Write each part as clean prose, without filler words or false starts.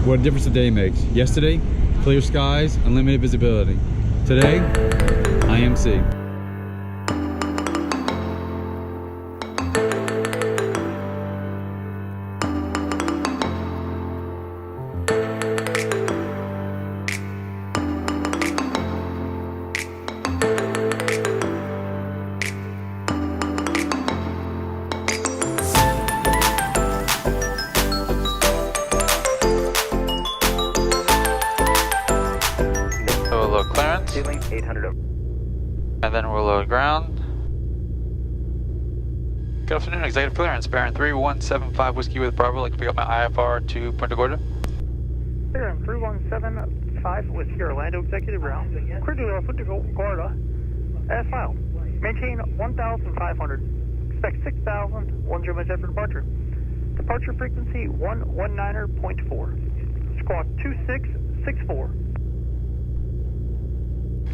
what a difference a day makes. Yesterday, clear skies, unlimited visibility. Today, IMC. Clearance, 800 over. And then we'll load ground. Good afternoon, executive clearance, bearing 3175 Whiskey with Bravo. Like to pick up my IFR to Punta Gorda. Bearing 3175 Whiskey, Orlando executive ground. Clear to Punta Gorda, as filed. Maintain 1,500. Expect 6,000. 10 minutes after departure. Departure frequency 119.4. Squawk 2664.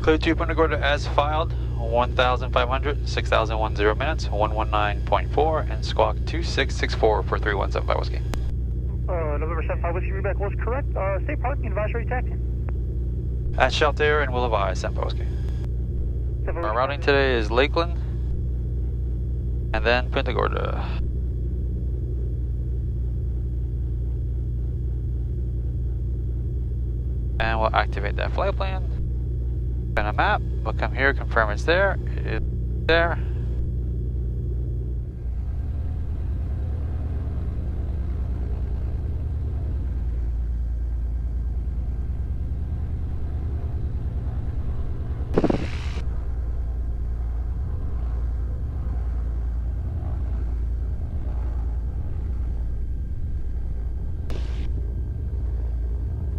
Clear to Punta Gorda as filed, 1,500, 6,010 minutes, 119.4, and squawk 2664 for 3175 Whiskey. November 75 Whiskey, readback was correct. State parking, advisory taxi. At Shelter and will advise 75 Whiskey. Our routing today is Lakeland, and then Punta Gorda. And we'll activate that flight plan. On a map, we'll come here, confirm it's there. It's there.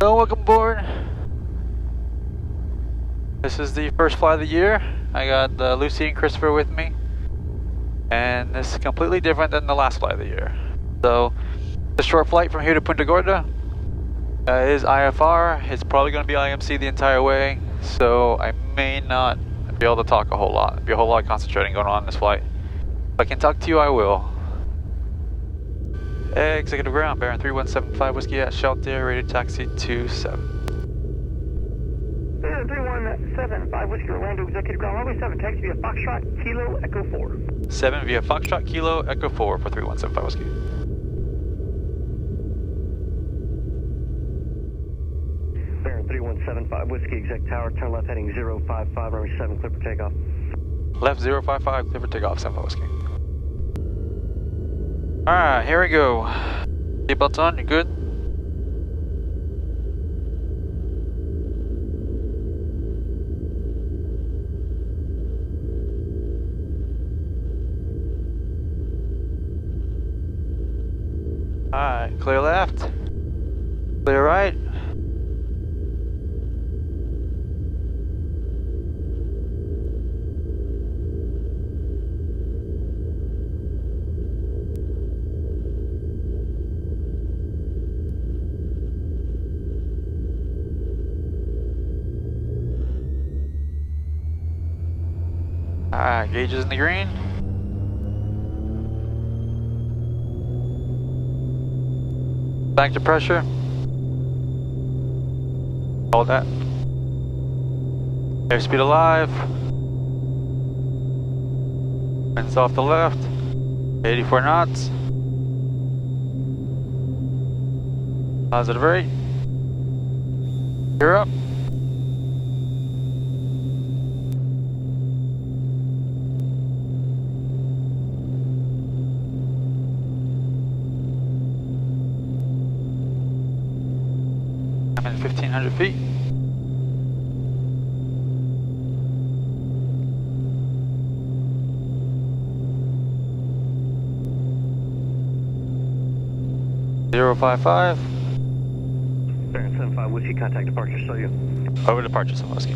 So welcome aboard. This is the first flight of the year. I got Lucy and Christopher with me, and this is completely different than the last flight of the year. So, the short flight from here to Punta Gorda is IFR. It's probably going to be IMC the entire way, so I may not be able to talk a whole lot. There'll be a whole lot of concentrating going on in this flight. If I can talk to you, I will. Executive ground, bearing 3175 Whiskey at Shelter, rated taxi 27. 3175 Whiskey, Orlando executive ground, runway 7, taxi via Foxtrot, Kilo, Echo 4. 7 via Foxtrot, Kilo, Echo 4 for 3175 Whiskey. Bearing 3175 Whiskey, exec tower, turn left heading 055, runway 7, clear for takeoff. Left 055, clear for takeoff, 75 Whiskey. Alright, here we go. Seatbelts on, you good? Alright, clear left, clear right. Alright, gauges in the green. Back to pressure. Hold that. Airspeed alive. Winds off the left. 84 knots. Positive rate. You're up. I'm in 1,500 feet. Zero 55. Bearing 75 Whiskey, contact departure, show you. Over departure, some Whiskey.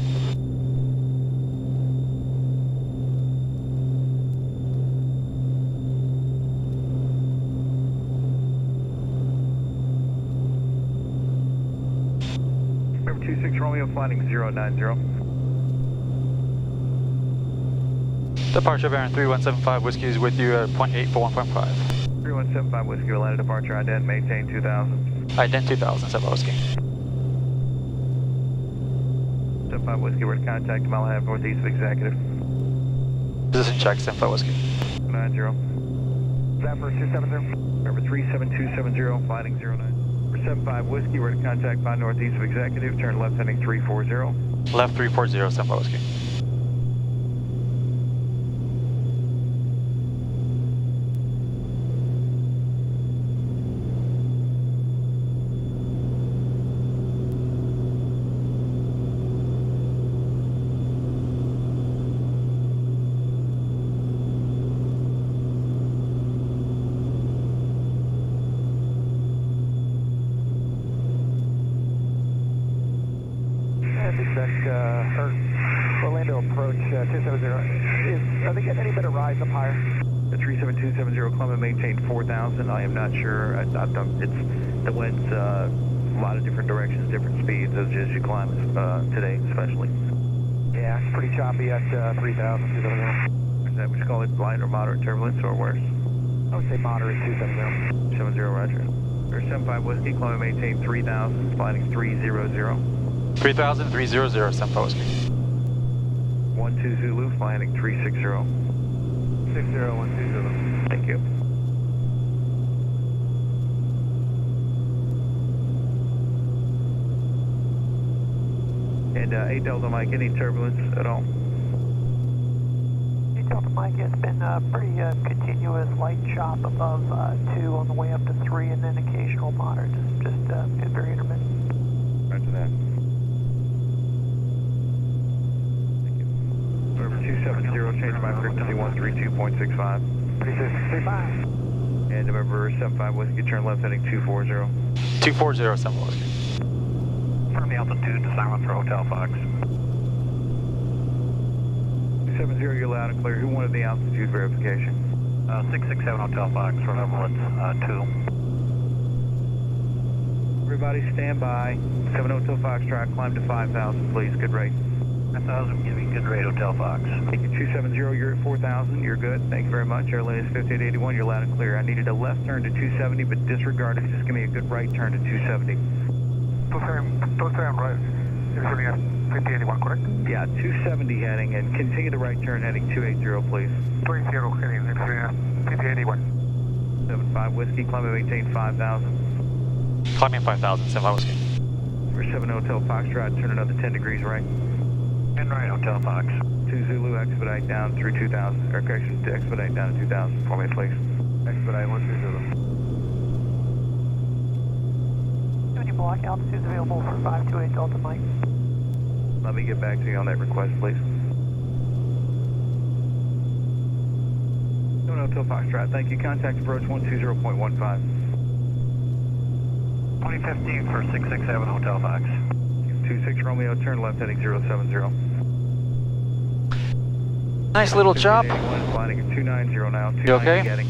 Remember 26 Romeo flying 090. Departure bearing 3175 Whiskey is with you at 0.8 for 1.5. 3175 Whiskey, Atlanta departure, ident, maintain 2000. Ident 2000, 7 Whiskey. 75 Whiskey, we're to contact mile and a half northeast of Executive. Position check, 7 Whiskey. 90. Zaffer 270. Number 37270, flighting 09. For 75 Whiskey, we're to contact 5 northeast of Executive, turn left heading 340. Left 340, 7 Whiskey. Orlando approach 270. Are they getting any better rides up higher? The 37270, climb and maintain 4,000. I am not sure. It's the wind's a lot of different directions, different speeds as you climb today, especially. Yeah, it's pretty choppy at 3,000. Is that what you call it? Light or moderate turbulence or worse? I would say moderate 270. 70, roger. For 75 Whiskey, climb and maintain 3,000, sliding 300. 3000, 300, 7 Whiskey. 12 Zulu, landing 360. 60, 12 Zulu. Thank you. And 8 Delta Mike, any turbulence at all? 8 Delta Mike has been pretty continuous light chop above 2 on the way up to 3 and then occasional moderate, just very intermittent. Roger that. 270, change my frequency 132.65. 3635. And November 75 Whiskey, turn left heading 240. 240, 7 Whiskey. Confirm the altitude to silent for Hotel Fox. 270, you're loud and clear. Who wanted the altitude verification? 667 Hotel Fox, run over with 2. Everybody stand by. 7 Hotel Foxtrot, climb to 5,000, please. Good rate. 5,000, giving good rate, Hotel Fox. Thank you, 270, you're at 4,000, you're good. Thank you very much. Airline is 5881, you're loud and clear. I needed a left turn to 270, but disregard it. Just give me a good right turn to 270. Don't say I'm right. You're turning at 5081, correct? Yeah, 270 heading, and continue the right turn heading 280, please. 20 heading, 5081. 75 Whiskey, climb and maintain 5,000. Climbing 5000, 7 Whiskey. For 7 Hotel Foxtrot, turn another 10 degrees right. And right, Hotel Fox. 2 Zulu, expedite down through 2,000, or correction, to expedite down to 2,000 for me, please. Expedite 1 Zulu. Do any block altitudes available for 528 Delta Mike? Let me get back to you on that request, please. 7 Hotel Foxtrot, thank you. Contact approach 120.15. 2015 for 667 Hotel Fox. 26 Romeo, turn left heading 070. Nice little chop. 81, flying at 290 now. You okay? Getting.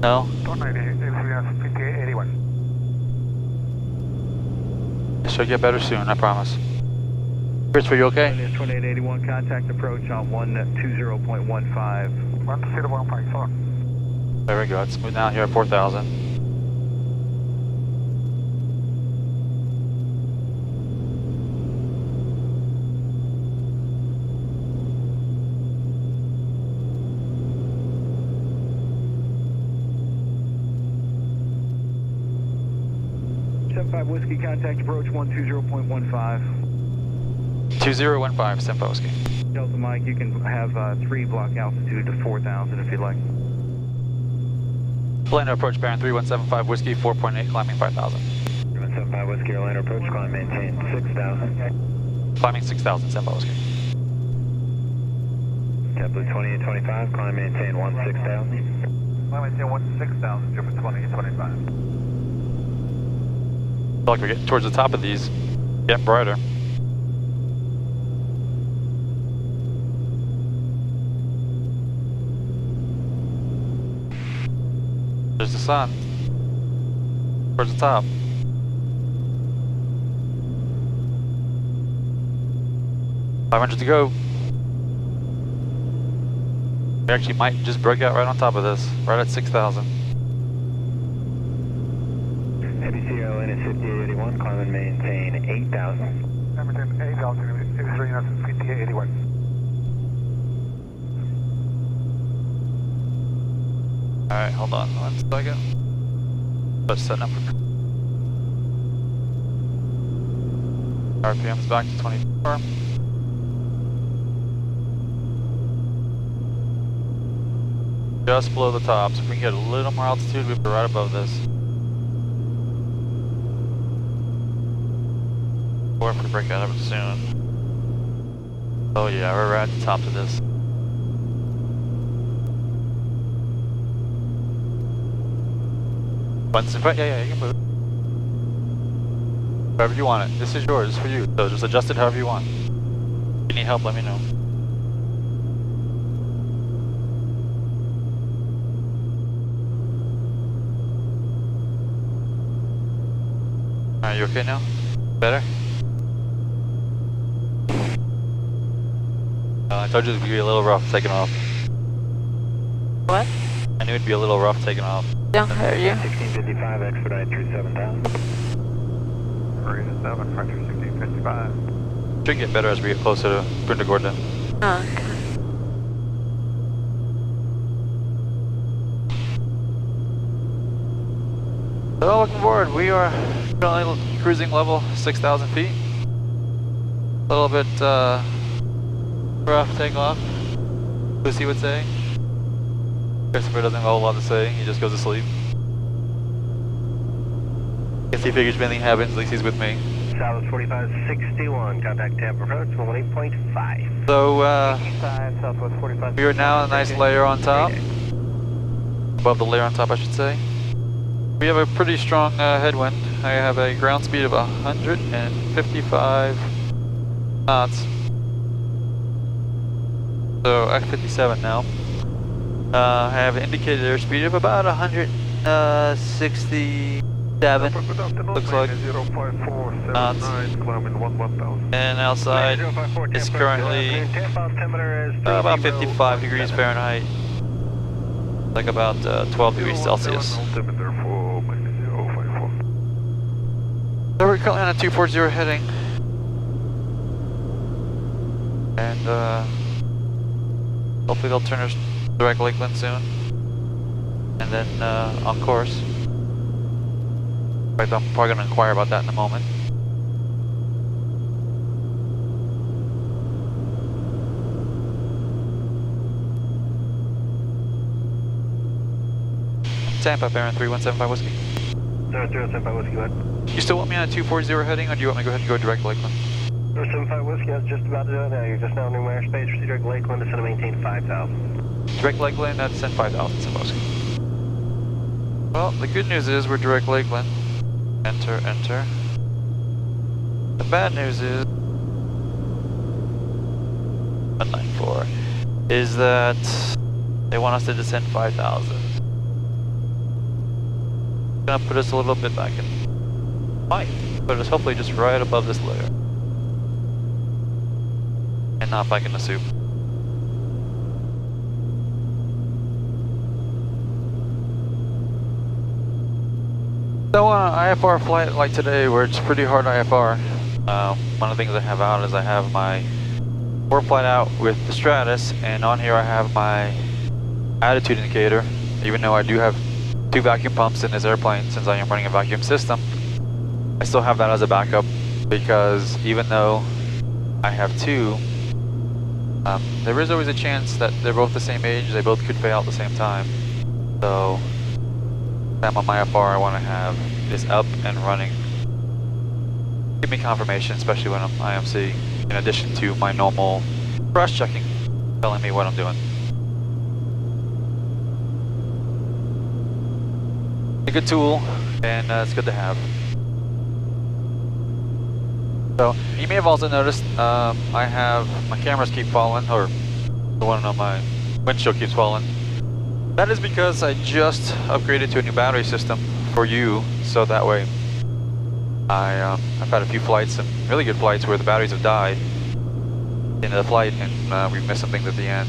No. 5881. Should get better soon, I promise. Christopher, you okay? 2881, contact approach on 120.15. 120.4. Very good. Smooth down here at 4,000. Whiskey, contact approach 120.15. 2015, 7 Whiskey. Delta Mike, you can have 3 block altitude to 4,000 if you'd like. Orlando approach, Baron 3175 Whiskey, 4.8, climbing 5,000. 3175 Whiskey, Orlando approach, climb maintain 6,000. Climbing 6,000, 7 Whiskey. JetBlue 2825, climb maintain 16,000. Climb maintain 16,000, Jupiter 2825. I feel like we're getting towards the top of these, getting brighter. There's the sun. Towards the top. $500 to go. We actually might just break out right on top of this, right at 6,000. is 5881, climb and maintain 8,000. Maintain 8,000, it is running at 5881. Alright, hold on 1 second. Let's set up. RPM's back to 24. Just below the top, so if we can get a little more altitude, we'll be right above this. Or if we break out of it soon. Oh yeah, we're right at the top of this. Once in front, yeah, you can move. However you want it. This is yours, it's for you. So just adjust it however you want. If you need help, let me know. Alright, you okay now? Better? I told you it would be a little rough taking off. What? I knew it'd be a little rough taking off. Don't hurt you. 1655, expedite through 7,000. Marina 7, Frontier 1655. Should get better as we get closer to Punta Gorda. Oh, okay. So looking forward, we are currently cruising level 6,000 feet. A little bit rough takeoff, Lucy would say. Christopher doesn't have a whole lot to say, he just goes to sleep. Guess he figures if anything happens, at least he's with me. Southwest 4561, contact Tampa approach, 18.5. So Southwest 45. we are now in a nice layer on top. Above the layer on top, I should say. We have a pretty strong headwind. I have a ground speed of 155 knots. So F57 now. I have an indicated airspeed of about 167. Looks like knots. And outside is currently about 55 degrees Fahrenheit. Like about 12 degrees Celsius. So we're currently on a 240 heading. And hopefully they'll turn us direct Lakeland soon. And then on course. In fact, I'm probably going to inquire about that in a moment. Tampa, Baron 3175 Whiskey. 0375 Whiskey, go ahead. You still want me on a 240 heading, or do you want me to go ahead and go direct Lakeland? 0375 Whiskey, I was just about to do it now. You're just now in new airspace, proceed direct Lakeland, descend and maintain 5,000. Direct Lakeland, that's send 5,000 to Whiskey. Well, the good news is we're direct Lakeland. Enter, enter. The bad news is 194 is that they want us to descend 5,000. Gonna put us a little bit back in. Might put us hopefully just right above this layer. And not back in the soup. So on an IFR flight like today, where it's pretty hard IFR, one of the things I have out is I have my warp flight out with the Stratus, and on here I have my attitude indicator, even though I do have 2 vacuum pumps in this airplane since I am running a vacuum system. I still have that as a backup because even though I have 2, there is always a chance that they're both the same age, they both could fail at the same time. So I'm on my IFR, I want to have this up and running. Give me confirmation, especially when I'm IMC, in addition to my normal cross-checking, telling me what I'm doing. A good tool, and it's good to have. So, you may have also noticed I have, my cameras keep falling, or the one on my windshield keeps falling. That is because I just upgraded to a new battery system for you, so that way I've had a few flights, and really good flights, where the batteries have died in the flight, and we've missed some things at the end,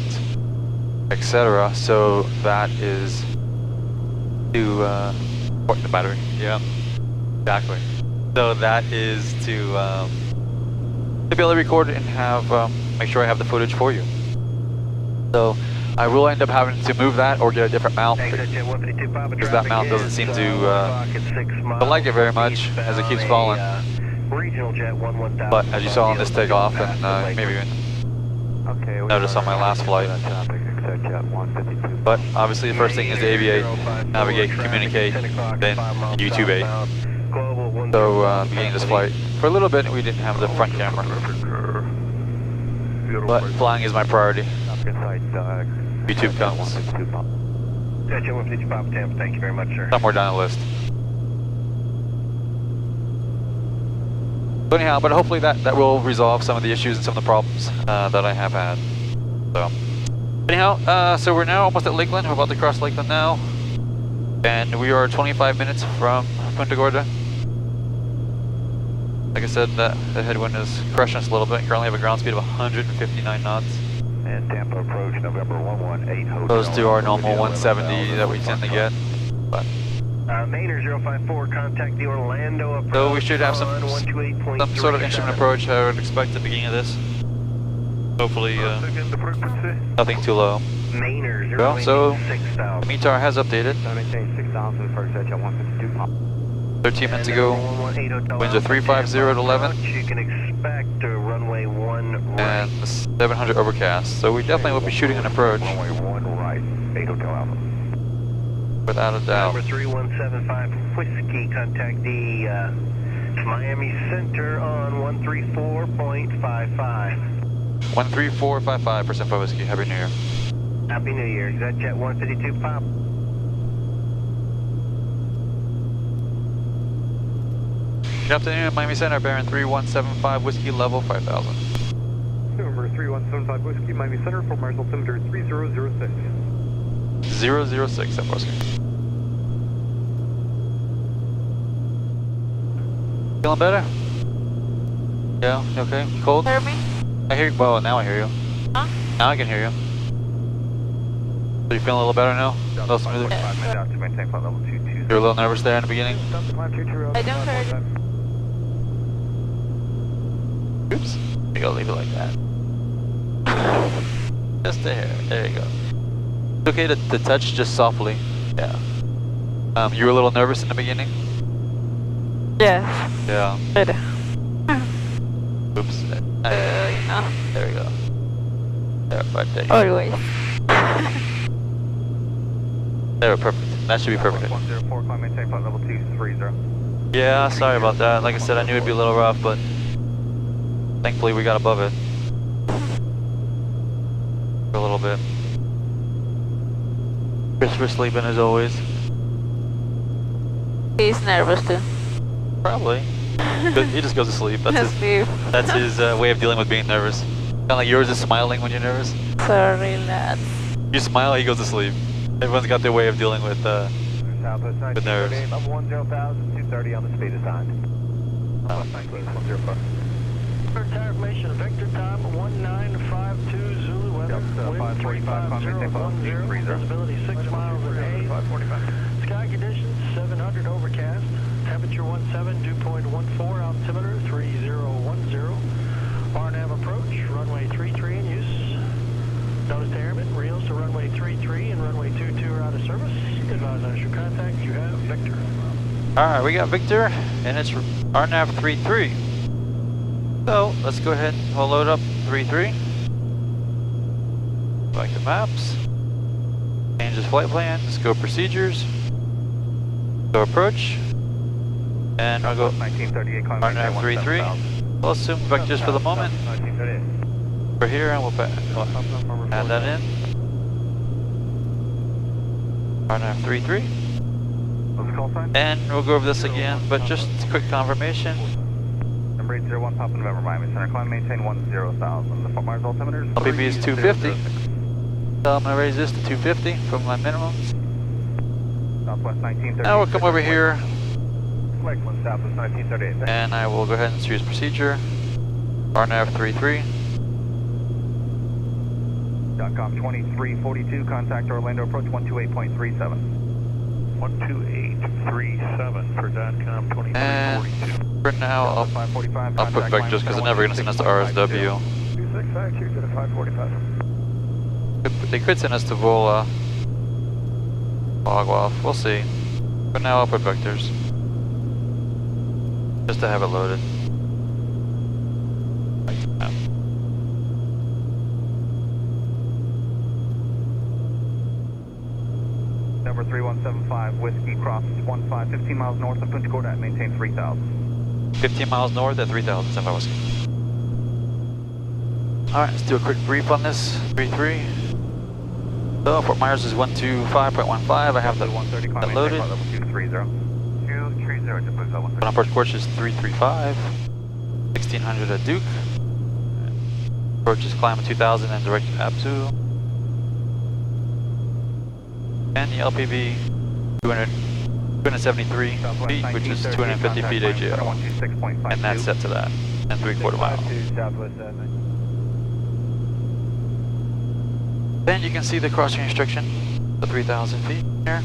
etc. So that is to support the battery. Yeah, exactly. So that is to be able to record and have make sure I have the footage for you. So I will end up having to move that or get a different mount because that mount doesn't seem to like it very much as it keeps falling. But as you saw on this takeoff and maybe even notice on my last flight. But obviously the first thing is the AV8, navigate, communicate, then YouTube 8. So beginning this flight, for a little bit we didn't have the front camera. But flying is my priority. YouTube comes Thank you very much, sir. somewhere down the list. So anyhow, but hopefully that will resolve some of the issues and some of the problems that I have had. So anyhow, so we're now almost at Lakeland. We're about to cross Lakeland now. And we are 25 minutes from Punta Gorda. Like I said, the headwind is crushing us a little bit. Currently have a ground speed of 159 knots. And Tampa approach November 118 Hotel. Opposed to our normal 170 that we tend to get. But Mainer 054, contact the Orlando approach. so we should have some sort of instrument approach I would expect at the beginning of this. Hopefully nothing too low. Mainer Well, so the 6000. METAR has updated. 13 minutes ago, winds are 350 at 11, You can expect runway 1 right. and 700 overcast. So we definitely will be shooting an approach, Runway 1 right, 8 Hotel Alpha. without a doubt. Number 3175 Whiskey, contact the Miami Center on 134.55. 13455% for whiskey. Happy New Year. Happy New Year. ExactJet 152 pop. Good afternoon, Miami Center, bearing 3175 whiskey, level 5000. Number 3175 Whiskey, Miami Center, Fort Myers altimeter 3006. 006 at whiskey. Feeling better? Yeah, you okay? Cold? Hear me? I hear you. Well, now I hear you. Huh? Now I can hear you. So you feeling a little better now? A little smoother? You were a little nervous there in the beginning? I don't hear you. Oops. You gotta leave it like that. Just there. There you go. It's okay to touch just softly. Yeah. You were a little nervous in the beginning? Yes. Yeah. Better. Oops. No. There we go. There, right there. Always. There, perfect. That should be perfect. 104, climb maintain flight level 230. Yeah, sorry about that. Like I said, I knew it'd be a little rough, but thankfully we got above it. For a little bit. Christopher sleeping as always. He's nervous too. Probably. He just goes to sleep. That's his, Sleep. that's his way of dealing with being nervous. Kind of like yours is smiling when you're nervous. So relax. You smile, he goes to sleep. Everyone's got their way of dealing with Southwest nerves. 1938, level 10,230 on the speed assigned. Southwest 19,105. Tower information, vector time 1952 Zulu weather, wind 35010, visibility 6 miles an hour, sky conditions 700 overcast, temperature 17, dew point 14, altimeter 3010, RNAV approach, runway 33 in use, notice to airmen, reels to runway 33 and runway 22 are out of service, advise on your contact, you have Victor. Alright, we got Victor, and it's RNAV 33. So, let's go ahead and we'll load up 33. Back to maps. Change this flight plan, let's go procedures. Go approach. And I'll go RNAV 33. We'll assume vectors for the moment. We're here and we'll add that in. RNAV 33. And we'll go over this again, but just quick confirmation. Number 801 Papa November, Miami Center, climb maintain 10,000. The Fort Myers altimeter is LPB is 250. So I'm going to raise this to 250 from my minimum. Southwest 1938. Now we'll come over here Lakeland, Southwest 1938. and I will go ahead and choose procedure. RNAV 33. .com 2342, contact Orlando approach 128.37. 128. 137 for DATCOM 2342. And for now, I'll put vectors because they're never going to send us to RSW. 2652 to the 545. They could send us to Vola. Log off. We'll see. But now I'll put vectors. Just to have it loaded. Number 3175, Whiskey crosses 15 miles north of Punta Gorda and maintain 3000. 15 miles north at 3000, San Whiskey. Alright, let's do a quick brief on this. 33. So, Fort Myers is 125.15. I have that loaded. Approach course is 335. 1600 at Duke. Approach is climb 2000 and direct to Absu. And the LPV 273 feet, which is 250 feet AGL. And that's set to that. And 3/4 mile. Then you can see the crossing restriction, the 3,000 feet here.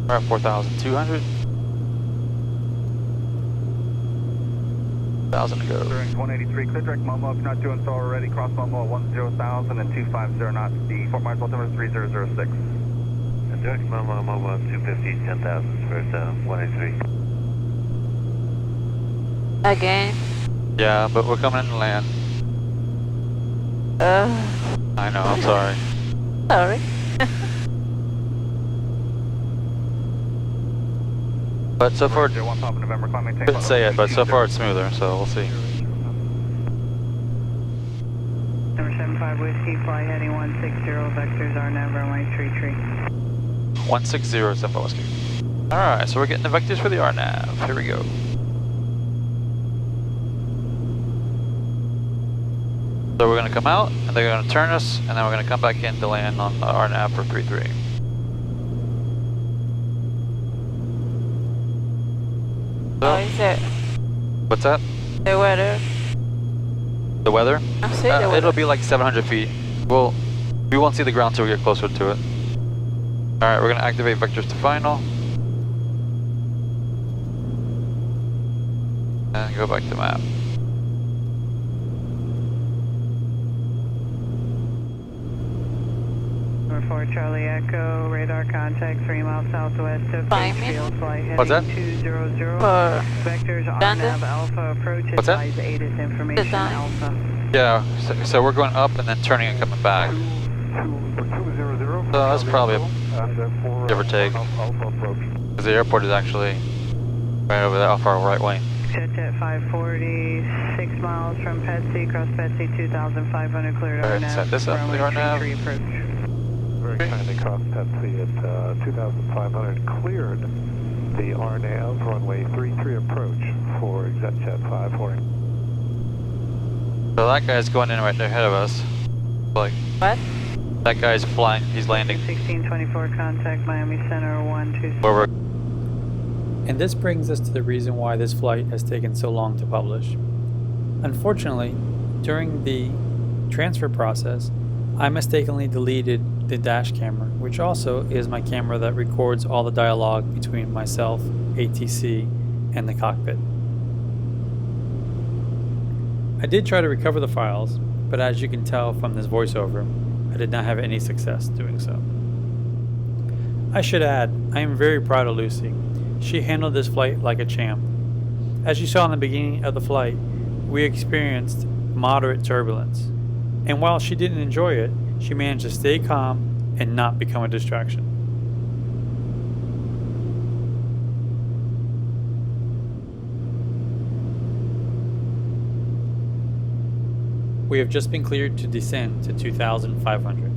We're at 4,200. 1,000 to go. During 183, clear direct Momo if not doing so already. Cross Momo at 10,000 and 250 knots. The Fort Myers altimeter 3006. And direct Momo 250, 10,000 for 183. Again. Yeah, but we're coming in to land. I know, I'm sorry. Sorry. But so far, One Papa November, climb maintain. couldn't say it, but so far it's smoother, so we'll see. Number 75 Whiskey, fly heading 160, vectors are now runway 33. 160, San Whiskey. Alright, so we're getting the vectors for the RNAV. Here we go. So we're going to come out, and they're going to turn us, and then we're going to come back in to land on the RNAV for 33. So, How is it? what's that? The weather? The weather? I see the weather. It'll be like 700 feet. Well, we won't see the ground until we get closer to it. Alright, we're going to activate vectors to final. And go back to map. Number 4 Charlie Echo, radar contact 3 miles southwest of Field, flight heading What's that? 200. For Vectors Brandon? RNAV Alpha approach What's that? advise ATIS information Design. Alpha. Yeah, so we're going up and then turning and coming back. So that's probably a give or take. Because the airport is actually right over there off our right wing. Jet 540, 6 miles from Petsy, cross Petsy 2,500 cleared Alright, RNAV. set this up for the runway RNAV. 33 approach. Very kindly cross Petsy at 2,500, cleared the RNAV runway 33 approach for ExecJet 540. So that guy's going in right ahead of us. Like, What? that guy's flying, he's landing 1624, contact Miami Center 126. where we're. And this brings us to the reason why this flight has taken so long to publish. Unfortunately, during the transfer process, I mistakenly deleted the dash camera, which also is my camera that records all the dialogue between myself, ATC, and the cockpit. I did try to recover the files, but as you can tell from this voiceover, I did not have any success doing so. I should add, I am very proud of Lucy. She handled this flight like a champ. As you saw in the beginning of the flight, we experienced moderate turbulence. And while she didn't enjoy it, she managed to stay calm and not become a distraction. We have just been cleared to descend to 2,500.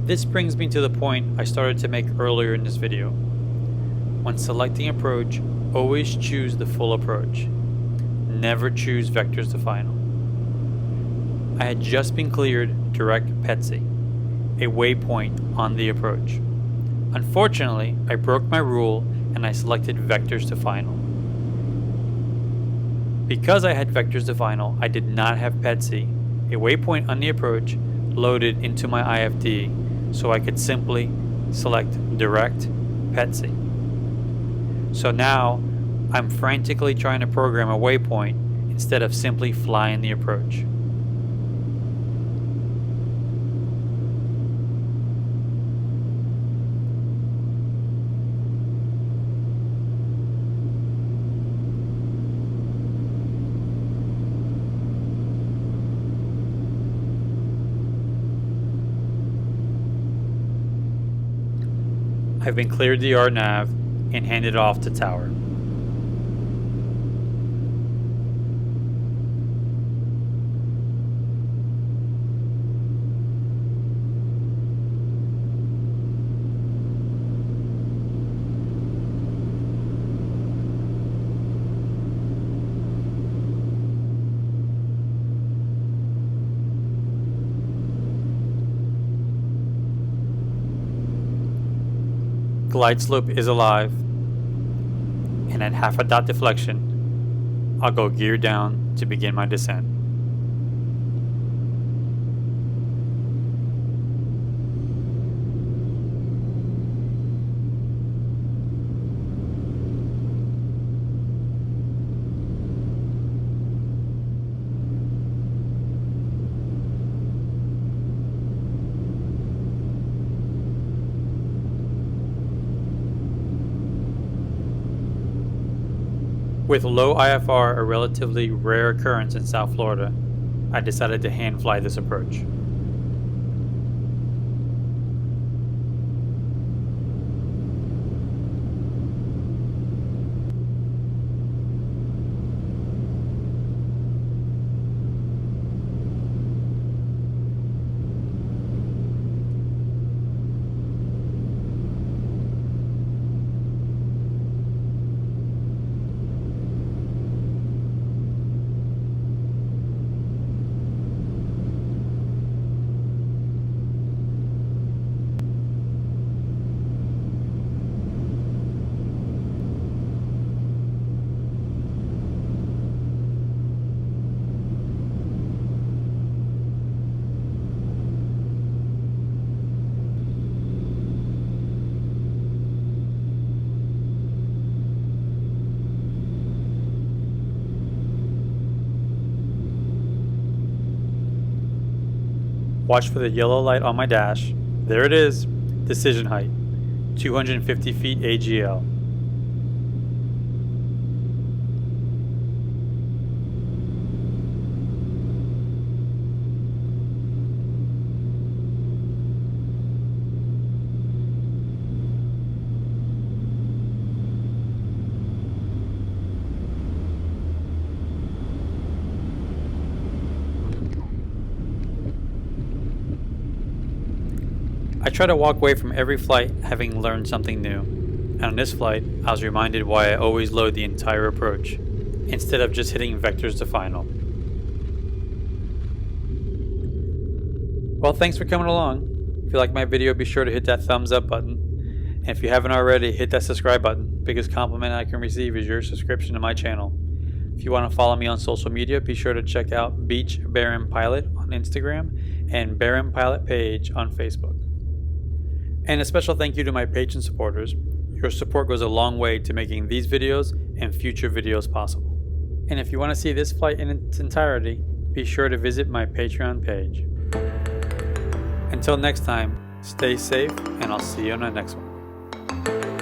This brings me to the point I started to make earlier in this video. When selecting approach, always choose the full approach. Never choose vectors to final. I had just been cleared direct Petsy, a waypoint on the approach. Unfortunately, I broke my rule and I selected vectors to final. Because I had vectors to final, I did not have PETC, a waypoint on the approach, loaded into my IFD, so I could simply select direct PETC. So now I'm frantically trying to program a waypoint instead of simply flying the approach. I've been cleared the RNAV and handed off to tower. Glide slope is alive, and at half a dot deflection, I'll go gear down to begin my descent. With low IFR, a relatively rare occurrence in South Florida, I decided to hand fly this approach. Watch for the yellow light on my dash. There it is, decision height, 250 feet AGL. I try to walk away from every flight having learned something new, and on this flight I was reminded why I always load the entire approach, instead of just hitting vectors to final. Well, thanks for coming along. If you like my video, be sure to hit that thumbs up button, and if you haven't already, hit that subscribe button. Biggest compliment I can receive is your subscription to my channel. If you want to follow me on social media, be sure to check out Beach Baron Pilot on Instagram and Baron Pilot page on Facebook. And a special thank you to my patron supporters. Your support goes a long way to making these videos and future videos possible. And if you want to see this flight in its entirety, be sure to visit my Patreon page. Until next time, stay safe, and I'll see you on the next one.